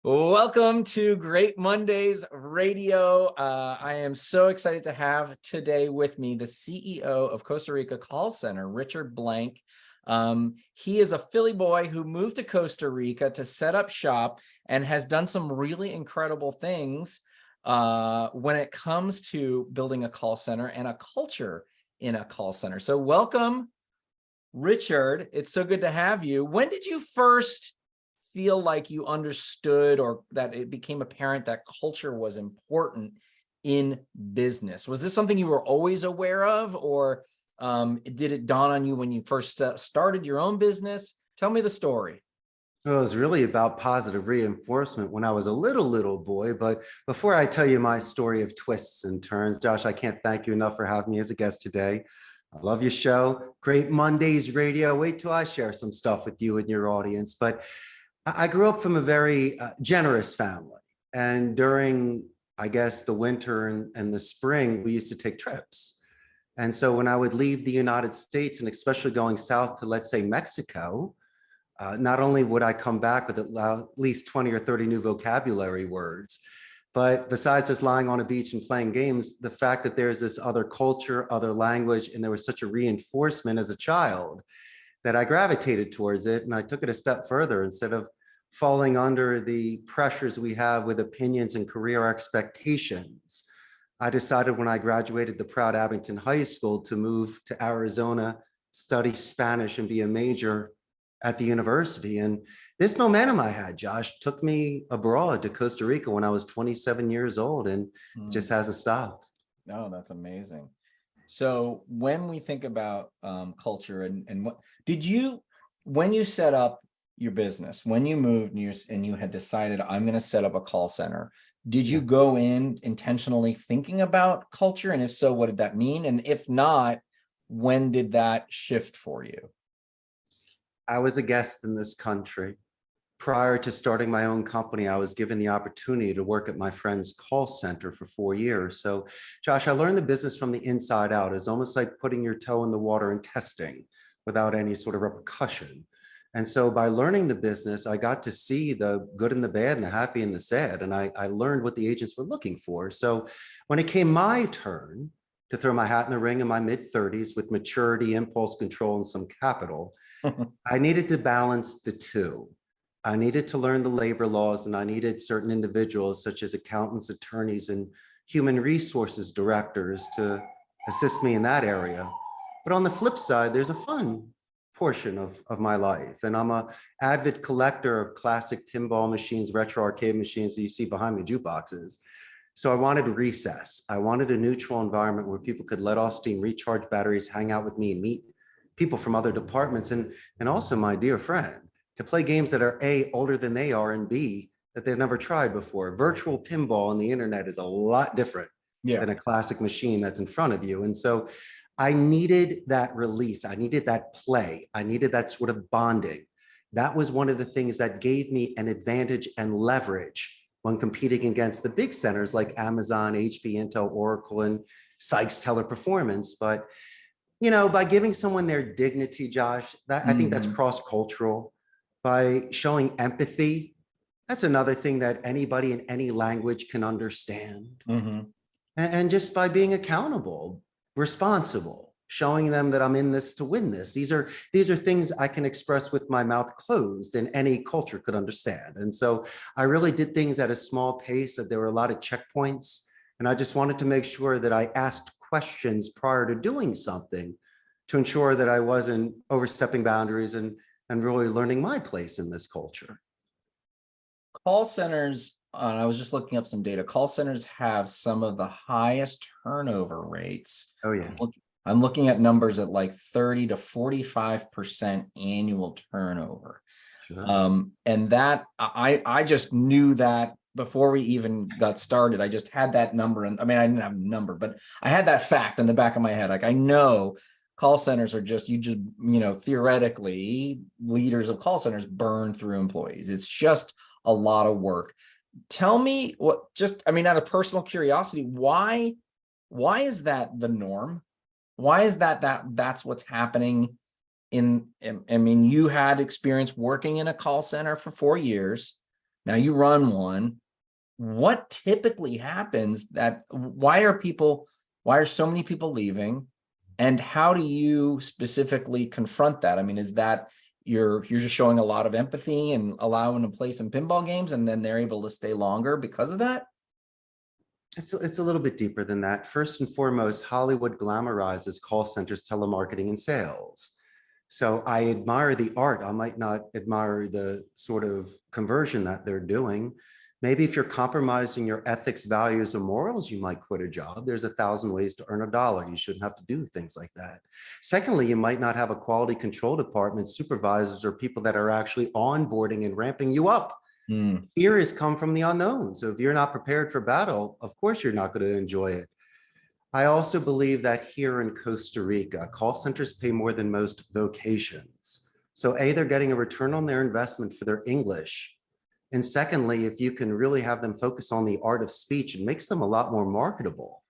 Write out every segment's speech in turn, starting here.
Welcome to Great Mondays Radio. I am so excited to have today with me the CEO of Costa Rica Call Center, Richard Blank. He is a Philly boy who moved to Costa Rica to set up shop and has done some really incredible things when it comes to building a call center and a culture in a call center. So welcome, Richard. It's so good to have you. When did you first feel like you understood or that it became apparent that culture was important in business? Was this something you were always aware of, or did it dawn on you when you first started your own business? Tell me the story. Well, it was really about positive reinforcement when I was a little boy. But before I tell you my story of twists and turns, Josh, I can't thank you enough for having me as a guest today. I love your show. Great Mondays Radio. Wait till I share some stuff with you and your audience. But I grew up from a very generous family. And during, I guess, the winter and the spring, we used to take trips. And so when I would leave the United States, and especially going south to, let's say, Mexico, not only would I come back with at least 20 or 30 new vocabulary words, but besides just lying on a beach and playing games, the fact that there's this other culture, other language, and there was such a reinforcement as a child that I gravitated towards it. And I took it a step further. Instead of falling under the pressures we have with opinions and career expectations, I decided when I graduated the proud Abington High School to move to Arizona, study Spanish, and be a major at the university. And this momentum I had, Josh, took me abroad to Costa Rica when I was 27 years old, and it just hasn't stopped. Oh, that's amazing. So when we think about culture and what did you, when you set up your business, when you moved and you had decided I'm going to set up a call center, did you go in intentionally thinking about culture? And if so, what did that mean? And if not, when did that shift for you? I was a guest in this country. Prior to starting my own company, I was given the opportunity to work at my friend's call center for 4 years. So, Josh, I learned the business from the inside out. It's almost like putting your toe in the water and testing without any sort of repercussion. And so by learning the business, I got to see the good and the bad and the happy and the sad. And I learned what the agents were looking for. So when it came my turn to throw my hat in the ring in my mid-30s with maturity, impulse control, and some capital, I needed to balance the two. I needed to learn the labor laws, and I needed certain individuals such as accountants, attorneys, and human resources directors to assist me in that area. But on the flip side, there's a fun portion of my life. And I'm an avid collector of classic pinball machines, retro arcade machines that you see behind me, jukeboxes. So I wanted recess. I wanted a neutral environment where people could let off steam, recharge batteries, hang out with me, and meet people from other departments, and also my dear friend, to play games that are A, older than they are, and B, that they've never tried before. Virtual pinball on the internet is a lot different than a classic machine that's in front of you. And so I needed that release. I needed that play. I needed that sort of bonding. That was one of the things that gave me an advantage and leverage when competing against the big centers like Amazon, HP, Intel, Oracle, and Sykes Teleperformance. But, you know, by giving someone their dignity, Josh, I think that's cross-cultural. By showing empathy, that's another thing that anybody in any language can understand. And just by being accountable, responsible, showing them that I'm in this to win this. These are things I can express with my mouth closed and any culture could understand. And so I really did things at a small pace, that there were a lot of checkpoints. And I just wanted to make sure that I asked questions prior to doing something to ensure that I wasn't overstepping boundaries and really learning my place in this culture. Call centers, I was just looking up some data. Call centers have some of the highest turnover rates. Oh, yeah. I'm looking at numbers at like 30 to 45% annual turnover. Sure. And that I just knew that before we even got started. I just had that number. And I mean, I didn't have a number, but I had that fact in the back of my head. Like, I know call centers are just, theoretically, leaders of call centers burn through employees. It's just a lot of work. Tell me out of personal curiosity, why is that the norm? Why is that's what's happening you had experience working in a call center for 4 years. Now you run one. What typically happens why are so many people leaving? And how do you specifically confront that? I mean, is that you're just showing a lot of empathy and allowing them to play some pinball games and then they're able to stay longer because of that? It's a little bit deeper than that. First and foremost, Hollywood glamorizes call centers, telemarketing, and sales. So I admire the art. I might not admire the sort of conversion that they're doing. Maybe if you're compromising your ethics, values, or morals, you might quit a job. There's 1,000 ways to earn a dollar. You shouldn't have to do things like that. Secondly, you might not have a quality control department, supervisors, or people that are actually onboarding and ramping you up. Mm. Fear has come from the unknown. So if you're not prepared for battle, of course, you're not going to enjoy it. I also believe that here in Costa Rica, call centers pay more than most vocations. So A, they're getting a return on their investment for their English. And secondly, if you can really have them focus on the art of speech, it makes them a lot more marketable,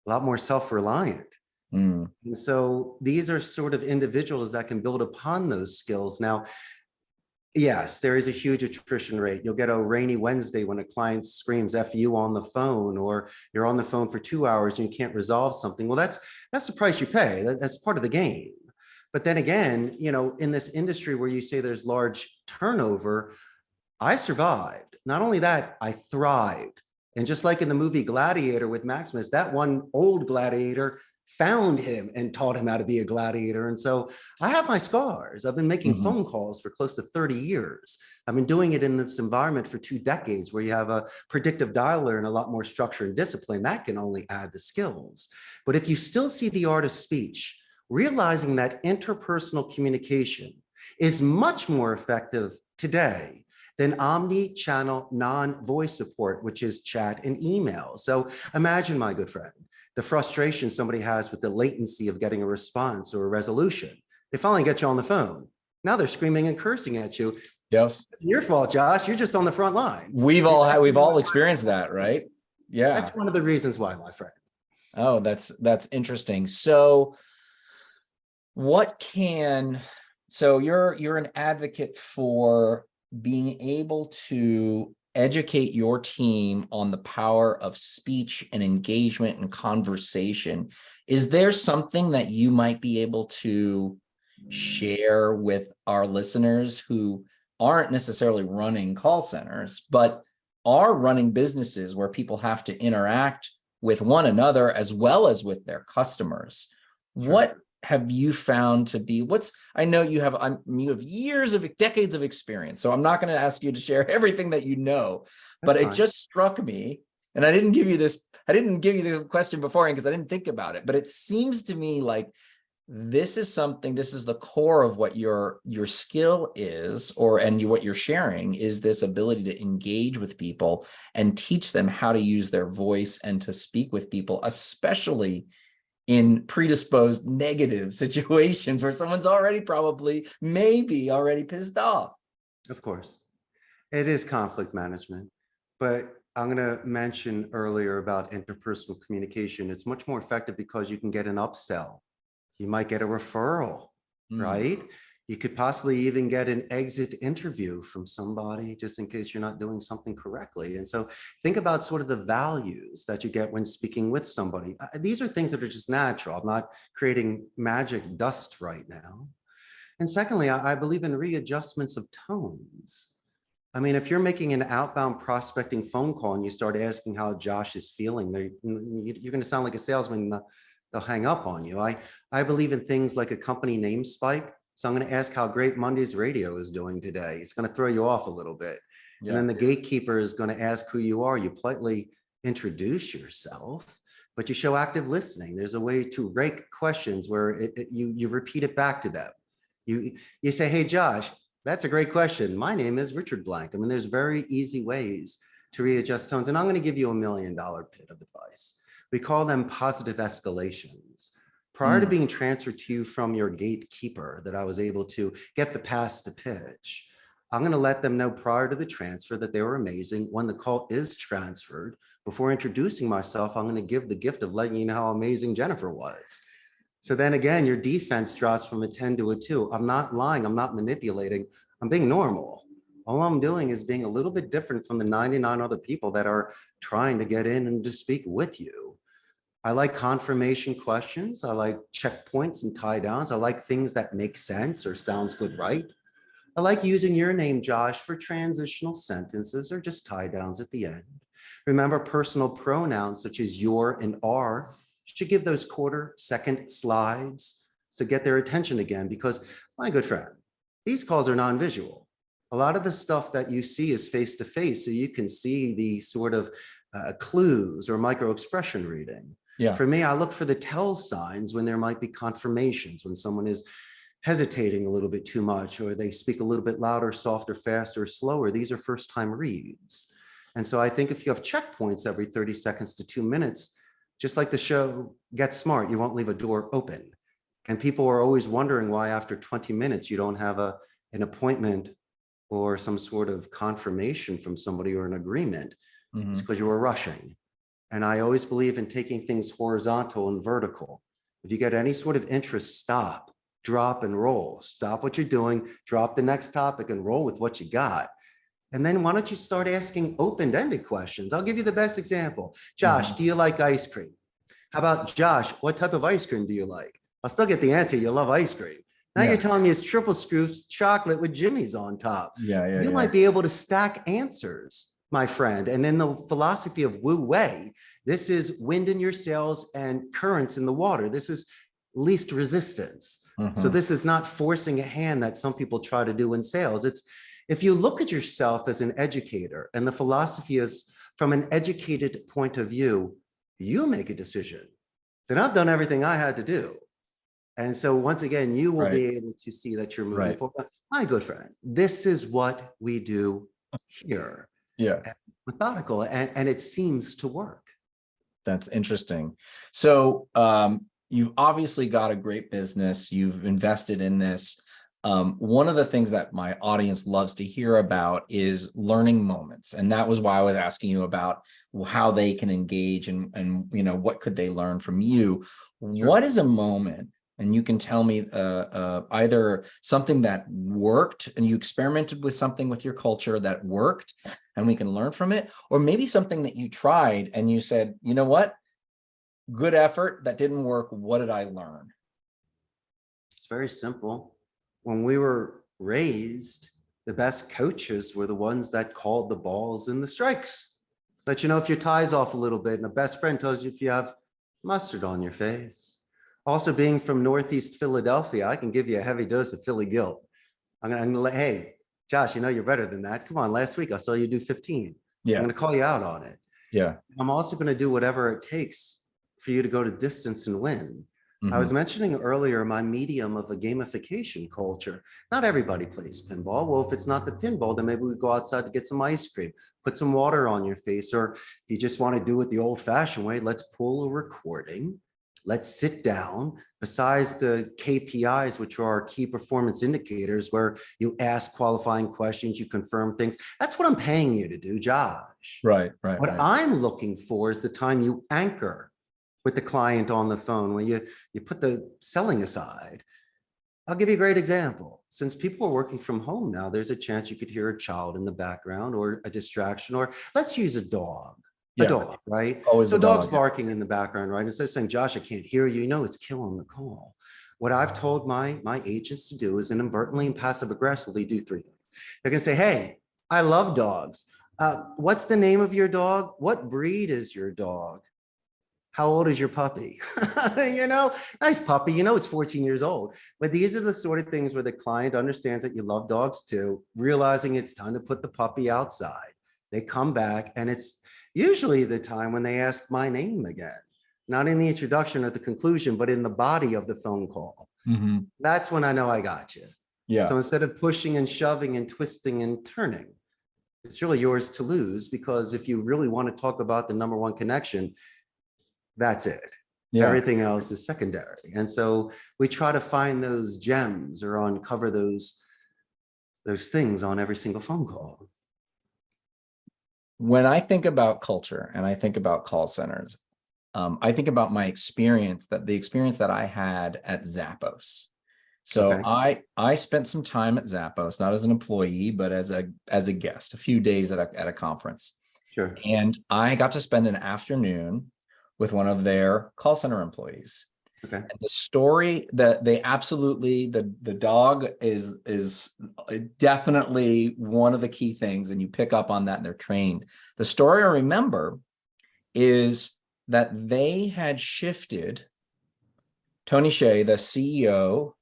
a lot more self-reliant. Mm. And so these are sort of individuals that can build upon those skills. Now, yes, there is a huge attrition rate. You'll get a rainy Wednesday when a client screams F you on the phone, or you're on the phone for 2 hours and you can't resolve something. Well, that's the price you pay. That's part of the game. But then again, in this industry where you say there's large turnover, I survived. Not only that, I thrived. And just like in the movie Gladiator with Maximus, that one old gladiator found him and taught him how to be a gladiator. And so I have my scars. I've been making phone calls for close to 30 years. I've been doing it in this environment for 2 decades where you have a predictive dialer and a lot more structure and discipline. That can only add the skills. But if you still see the art of speech, realizing that interpersonal communication is much more effective today than omni-channel non-voice support, which is chat and email. So imagine, my good friend, the frustration somebody has with the latency of getting a response or a resolution. They finally get you on the phone. Now they're screaming and cursing at you. Yes. Your fault, Josh. You're just on the front line. We've all experienced that, right? Yeah. That's one of the reasons why, my friend. Oh, that's interesting. So you're an advocate for being able to educate your team on the power of speech and engagement and conversation. Is there something that you might be able to share with our listeners who aren't necessarily running call centers, but are running businesses where people have to interact with one another as well as with their customers? Sure. What have you found to be I know you have decades of experience, so I'm not going to ask you to share everything that you know, but it just struck me, and I didn't give you the question beforehand because I didn't think about it, but it seems to me like this is the core of what your skill is, what you're sharing is this ability to engage with people and teach them how to use their voice and to speak with people, especially in predisposed negative situations where someone's maybe already pissed off. Of course, it is conflict management, but I'm going to mention earlier about interpersonal communication. It's much more effective because you can get an upsell. You might get a referral, right? You could possibly even get an exit interview from somebody just in case you're not doing something correctly. And so think about sort of the values that you get when speaking with somebody. These are things that are just natural. I'm not creating magic dust right now. And secondly, I believe in readjustments of tones. I mean, if you're making an outbound prospecting phone call and you start asking how Josh is feeling, you're going to sound like a salesman. They'll hang up on you. I believe in things like a company name spike. So I'm going to ask how Great Mondays Radio is doing today. It's going to throw you off a little bit. Yeah. And then the gatekeeper is going to ask who you are. You politely introduce yourself, but you show active listening. There's a way to rake questions where you repeat it back to them. You say, hey, Josh, that's a great question. My name is Richard Blank. I mean, there's very easy ways to readjust tones. And I'm going to give you $1 million bit of advice. We call them positive escalations. Prior to being transferred to you from your gatekeeper that I was able to get the pass to pitch, I'm going to let them know prior to the transfer that they were amazing. When the call is transferred, before introducing myself, I'm going to give the gift of letting you know how amazing Jennifer was. So then again, your defense drops from a 10 to a 2. I'm not lying. I'm not manipulating. I'm being normal. All I'm doing is being a little bit different from the 99 other people that are trying to get in and to speak with you. I like confirmation questions. I like checkpoints and tie downs. I like things that make sense or sounds good, right? I like using your name, Josh, for transitional sentences or just tie downs at the end. Remember, personal pronouns such as your and are should give those quarter-second slides to get their attention again, because my good friend, these calls are non-visual. A lot of the stuff that you see is face-to-face, so you can see the sort of clues or micro-expression reading. Yeah. For me, I look for the tell signs when there might be confirmations, when someone is hesitating a little bit too much, or they speak a little bit louder, softer, faster, slower. These are first-time reads. And so I think if you have checkpoints every 30 seconds to 2 minutes, just like the show Get Smart, you won't leave a door open. And people are always wondering why after 20 minutes you don't have an appointment or some sort of confirmation from somebody or an agreement. It's because you were rushing. And I always believe in taking things horizontal and vertical. If you get any sort of interest, stop, drop, and roll. Stop what you're doing, drop the next topic, and roll with what you got. And then why don't you start asking open-ended questions? I'll give you the best example. Josh, do you like ice cream? How about, Josh, what type of ice cream do you like? I'll still get the answer, you love ice cream. Now you're telling me it's triple scoops chocolate with Jimmy's on top. You might be able to stack answers, my friend. And in the philosophy of Wu Wei, this is wind in your sails and currents in the water. This is least resistance. So this is not forcing a hand that some people try to do in sales. It's if you look at yourself as an educator, and the philosophy is from an educated point of view, you make a decision. Then I've done everything I had to do. And so once again, you will be able to see that you're moving forward. My good friend, this is what we do here. Methodical, and it seems to work. That's interesting. So you've obviously got a great business. You've invested in this. One of the things that my audience loves to hear about is learning moments. And that was why I was asking you about how they can engage and you know, what could they learn from you? What is a moment? And you can tell me either something that worked and you experimented with something with your culture that worked and we can learn from it, or maybe something that you tried and you said, you know what, good effort, that didn't work. What did I learn? It's very simple. When we were raised, the best coaches were the ones that called the balls and the strikes. Let you know if your tie's off a little bit, and a best friend tells you if you have mustard on your face. Also, being from Northeast Philadelphia, I can give you a heavy dose of Philly guilt. I'm gonna hey, Josh, you know you're better than that. Come on, last week I saw you do 15. I'm gonna call you out on it. I'm also gonna do whatever it takes for you to go to distance and win. I was mentioning earlier my medium of a gamification culture. Not everybody plays pinball. Well, if it's not the pinball, then maybe we go outside to get some ice cream, put some water on your face, or if you just want to do it the old-fashioned way, let's pull a recording. Let's sit down. Besides the KPIs, which are our key performance indicators, where you ask qualifying questions, you confirm things. That's what I'm paying you to do, Josh. What I'm looking for is the time you anchor with the client on the phone, when you put the selling aside. I'll give you a great example. Since people are working from home now, there's a chance you could hear a child in the background or a distraction, or let's use a dog. A dog, right? So dog's barking in the background, right? Instead of saying, Josh, I can't hear you, you know, it's killing the call. What I've told my agents to do is inadvertently and passive aggressively do 3 things. They're gonna say, hey, I love dogs. What's the name of your dog? What breed is your dog? How old is your puppy? You know, nice puppy, you know, it's 14 years old. But these are the sort of things where the client understands that you love dogs too, realizing it's time to put the puppy outside. They come back, and it's usually the time when they ask my name again, not in the introduction or the conclusion, but in the body of the phone call. That's when I know I got you. So instead of pushing and shoving and twisting and turning, it's really yours to lose, because if you really want to talk about the #1 connection, that's it. Everything else is secondary. And so we try to find those gems or uncover those things on every single phone call. When I think about culture and I think about call centers, I think about my experience, the experience that I had at Zappos. So Okay, I spent some time at Zappos, not as an employee, but as a guest, a few days at a conference. sure. And I got to spend an afternoon with one of their call center employees. Okay. And the story that they absolutely, the dog is definitely one of the key things, and you pick up on that and they're trained. The story I remember is that they had shifted, Tony Hsieh, the CEO,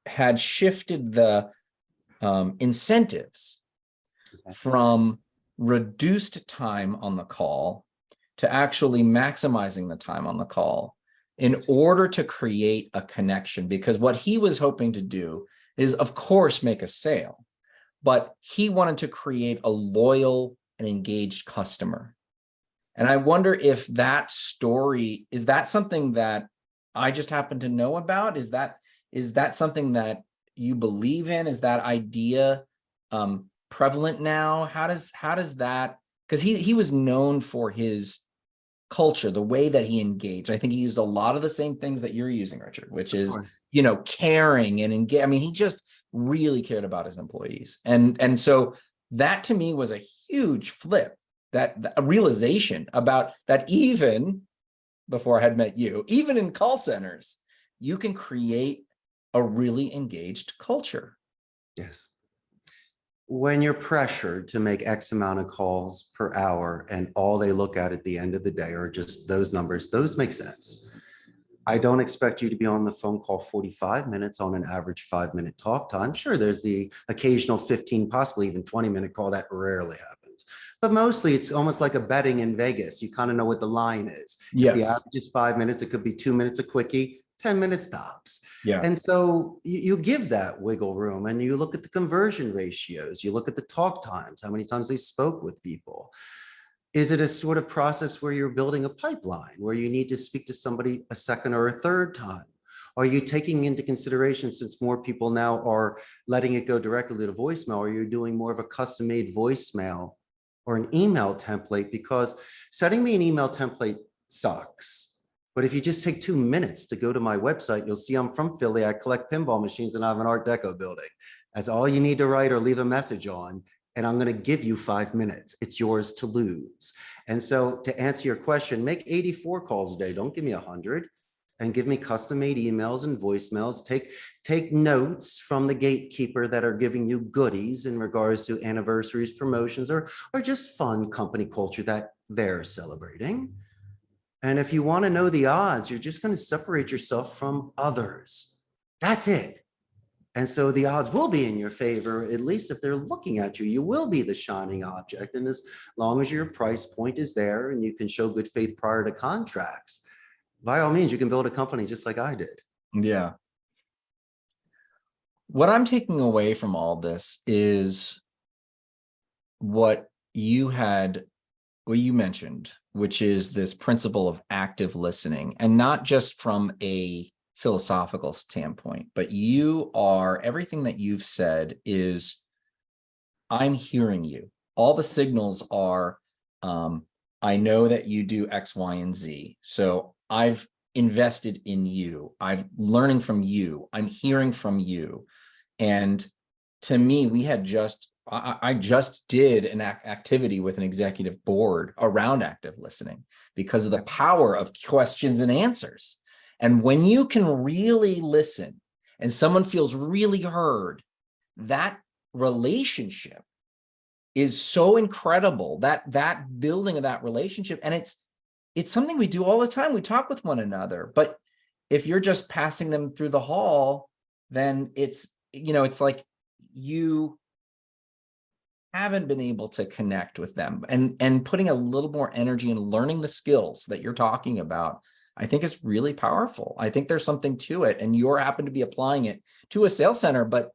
had shifted the incentives Okay. from reduced time on the call to actually maximizing the time on the call in order to create a connection. Because what he was hoping to do is, of course, make a sale, but he wanted to create a loyal and engaged customer. And I wonder if that story, is that something that I just happen to know about? Is that something that you believe in? Is that idea prevalent now? How does that, because he was known for his culture, the way that he engaged. I think he used a lot of the same things that you're using, Richard, which Of is, course. caring and engage. I mean, he just really cared about his employees. And so that to me was a huge flip, that a realization about that. Even before I had met you, even in call centers, you can create a really engaged culture. Yes. When you're pressured to make X amount of calls per hour and all they look at the end of the day are just those numbers, those make sense. I don't expect you to be on the phone call 45 minutes on an average 5-minute talk time. Sure, there's the occasional 15, possibly even 20-minute call that rarely happens. But mostly it's almost like a betting in Vegas. You kind of know what the line is. If the Yes. average is 5 minutes, it could be 2 minutes a quickie, 10 minutes tops. Yeah. And so you give that wiggle room and you look at the conversion ratios, you look at the talk times, how many times they spoke with people. Is it a sort of process where you're building a pipeline, where you need to speak to somebody a second or a third time? Are you taking into consideration, since more people now are letting it go directly to voicemail, or you're doing more of a custom-made voicemail or an email template? Because setting me an email template sucks. But if you just take 2 minutes to go to my website, you'll see I'm from Philly. I collect pinball machines and I have an Art Deco building. That's all you need to write or leave a message on. And I'm going to give you 5 minutes. It's yours to lose. And so to answer your question, make 84 calls a day. Don't give me 100. And give me custom-made emails and voicemails. Take notes from the gatekeeper that are giving you goodies in regards to anniversaries, promotions, or just fun company culture that they're celebrating. And if you want to know the odds, you're just going to separate yourself from others. That's it. And so the odds will be in your favor, at least if they're looking at you. You will be the shining object. And as long as your price point is there and you can show good faith prior to contracts, by all means, you can build a company just like I did. Yeah. What I'm taking away from all this is what you mentioned, which is this principle of active listening, and not just from a philosophical standpoint, but everything that you've said is, I'm hearing you. All the signals are, I know that you do X, Y, and Z. So I've invested in you. I'm learning from you. I'm hearing from you. And to me, I just did an activity with an executive board around active listening because of the power of questions and answers. And when you can really listen and someone feels really heard, that relationship is so incredible, that building of that relationship. And it's something we do all the time. We talk with one another, but if you're just passing them through the hall, then it's like you haven't been able to connect with them, and putting a little more energy and learning the skills that you're talking about, I think is really powerful. I think there's something to it, and you happen to be applying it to a sales center. But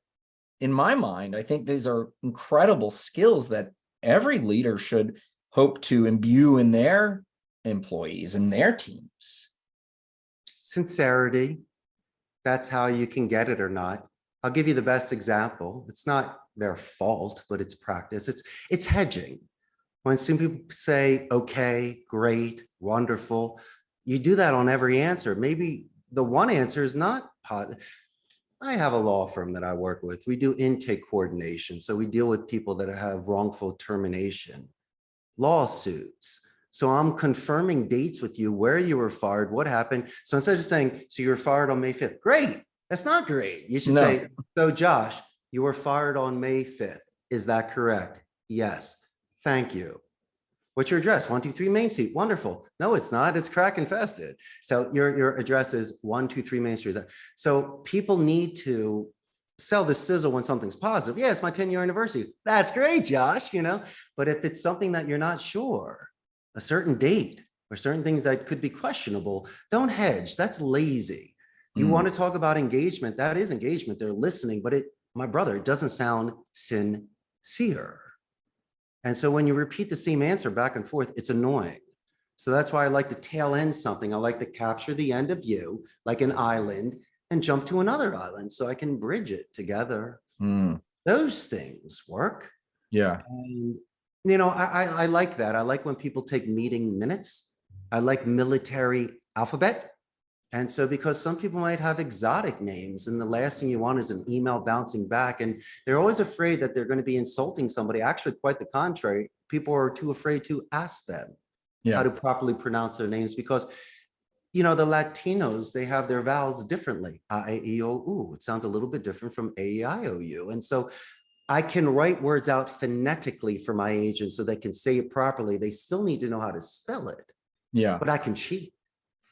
in my mind, I think these are incredible skills that every leader should hope to imbue in their employees and their teams. Sincerity, that's how you can get it or not. I'll give you the best example. It's not their fault, but it's practice. It's hedging. When some people say, okay, great, wonderful, you do that on every answer. Maybe the one answer is not positive. I have a law firm that I work with. We do intake coordination. So we deal with people that have wrongful termination lawsuits. So I'm confirming dates with you, where you were fired, what happened. So instead of saying, so you were fired on May 5th, great. That's not great. You should No. say, so Josh, you were fired on May 5th. Is that correct? Yes. Thank you. What's your address? 123 Main Street. Wonderful. No, it's not. It's crack infested. So your address is 123 Main Street. So people need to sell the sizzle when something's positive. Yeah, it's my 10-year anniversary. That's great, Josh, but if it's something that you're not sure, a certain date or certain things that could be questionable, don't hedge. That's lazy. You want to talk about engagement. That is engagement. They're listening, but my brother, it doesn't sound sincere. And so when you repeat the same answer back and forth, it's annoying. So that's why I like to tail end something. I like to capture the end of you like an island and jump to another island so I can bridge it together. Those things work. Yeah. And, I like that. I like when people take meeting minutes. I like military alphabet. And so because some people might have exotic names and the last thing you want is an email bouncing back, and they're always afraid that they're going to be insulting somebody. Actually, quite the contrary. People are too afraid to ask them how to properly pronounce their names because the Latinos, they have their vowels differently. A-E-I-O-U. It sounds a little bit different from A-E-I-O-U. And so I can write words out phonetically for my agents so they can say it properly. They still need to know how to spell it. Yeah. But I can cheat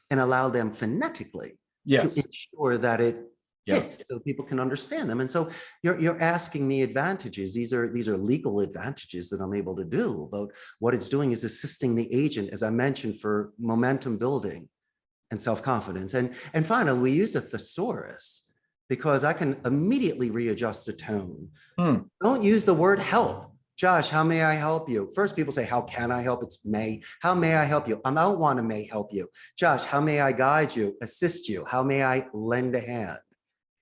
and allow them phonetically to Yes. ensure that it hits so people can understand them. And so you're asking me advantages. These are legal advantages that I'm able to do. But what it's doing is assisting the agent, as I mentioned, for momentum building and self-confidence. And finally, we use a thesaurus because I can immediately readjust the tone. Don't use the word help. Josh, how may I help you? First, people say, how can I help? It's may. How may I help you? I don't want to may help you. Josh, how may I guide you, assist you? How may I lend a hand?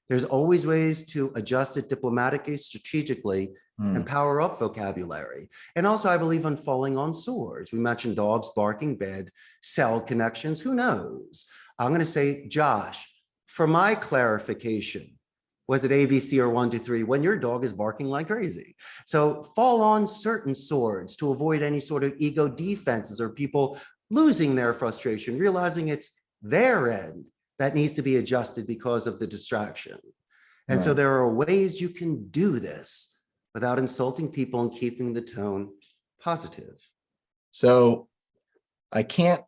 There's always ways to adjust it diplomatically, strategically, and power up vocabulary. And also, I believe in falling on swords. We mentioned dogs barking bad, cell connections. Who knows? I'm going to say, Josh, for my clarification, was it ABC or 1, 2, 3 when your dog is barking like crazy? So fall on certain swords to avoid any sort of ego defenses or people losing their frustration, realizing it's their end that needs to be adjusted because of the distraction. And so there are ways you can do this without insulting people and keeping the tone positive. So I can't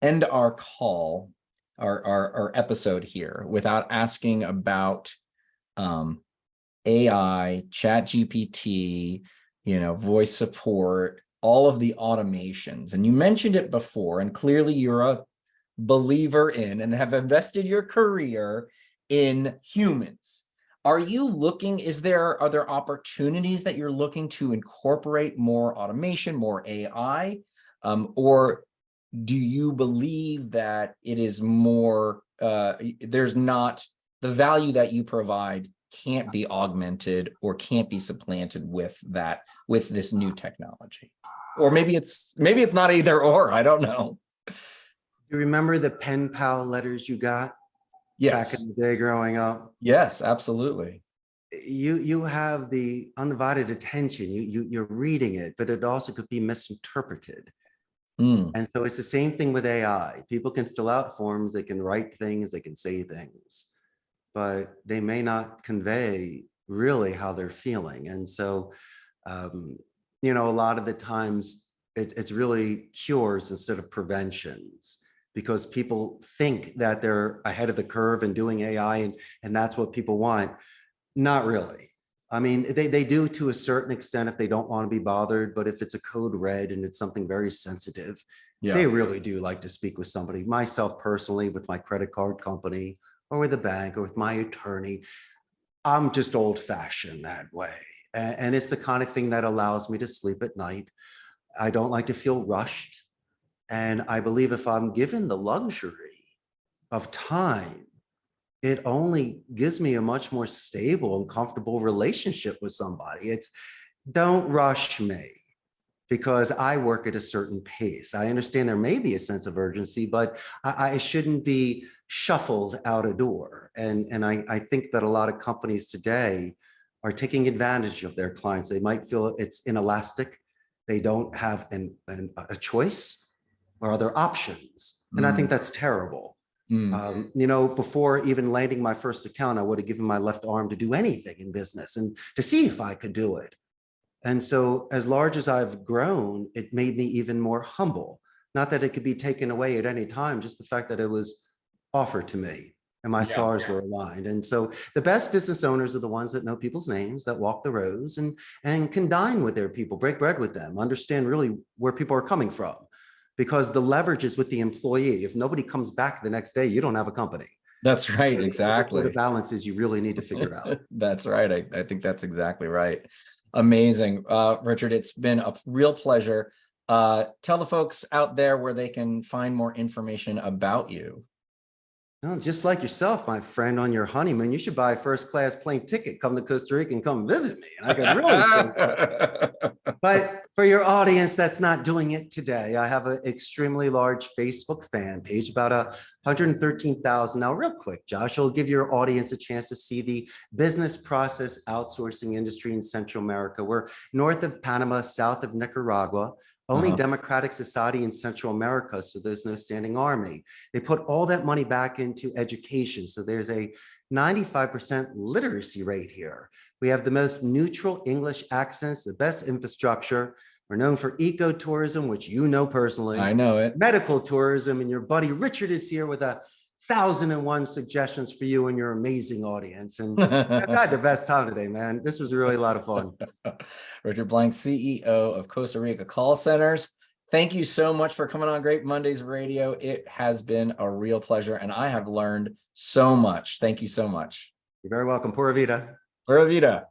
end our call, our episode here without asking about AI, chat GPT, voice support, all of the automations. And you mentioned it before, and clearly you're a believer in and have invested your career in humans. Are there opportunities that you're looking to incorporate more automation, more AI? Or do you believe that it is more, there's not, the value that you provide can't be augmented or can't be supplanted with this new technology? Or maybe it's not either or, I don't know. You remember the pen pal letters you got back in the day growing up? Yes, absolutely. You have the undivided attention. You're reading it, but it also could be misinterpreted. And so it's the same thing with AI. People can fill out forms, they can write things, they can say things, but they may not convey really how they're feeling. And so, a lot of the times it's really cures instead of preventions, because people think that they're ahead of the curve and doing AI and that's what people want. Not really. I mean, they do to a certain extent if they don't want to be bothered, but if it's a code red and it's something very sensitive, they really do like to speak with somebody. Myself personally, with my credit card company or with a bank or with my attorney, I'm just old fashioned that way. And it's the kind of thing that allows me to sleep at night. I don't like to feel rushed. And I believe if I'm given the luxury of time, it only gives me a much more stable and comfortable relationship with somebody. It's don't rush me because I work at a certain pace. I understand there may be a sense of urgency, but I shouldn't be shuffled out a door. And I think that a lot of companies today are taking advantage of their clients. They might feel it's inelastic. They don't have a choice or other options. And I think that's terrible. You know, before even landing my first account, I would have given my left arm to do anything in business and to see if I could do it. And so as large as I've grown, it made me even more humble. Not that it could be taken away at any time, just the fact that it was offered to me and my stars were aligned. And so the best business owners are the ones that know people's names, that walk the roads and can dine with their people, break bread with them, understand really where people are coming from. Because the leverage is with the employee. If nobody comes back the next day, you don't have a company. That's right. Exactly. The balance is you really need to figure out. That's right. I think that's exactly right. Amazing. Richard, it's been a real pleasure. Tell the folks out there where they can find more information about you. No, just like yourself, my friend, on your honeymoon, you should buy a first-class plane ticket, come to Costa Rica and come visit me. And I can really show you. But for your audience that's not doing it today, I have an extremely large Facebook fan page, about 113,000. Now, real quick, Josh, I'll give your audience a chance to see the business process outsourcing industry in Central America. We're north of Panama, south of Nicaragua. Only democratic society in Central America, so there's no standing army. They put all that money back into education, so there's a 95% literacy rate here. We have the most neutral English accents, the best infrastructure. We're known for ecotourism, which you know personally. I know it. Medical tourism, and your buddy Richard is here with 1,001 suggestions for you and your amazing audience. And I've had the best time today, man. This was really a lot of fun. Richard Blank, CEO of Costa Rica Call Centers. Thank you so much for coming on Great Mondays Radio. It has been a real pleasure, and I have learned so much. Thank you so much. You're very welcome. Pura vida. Pura vida.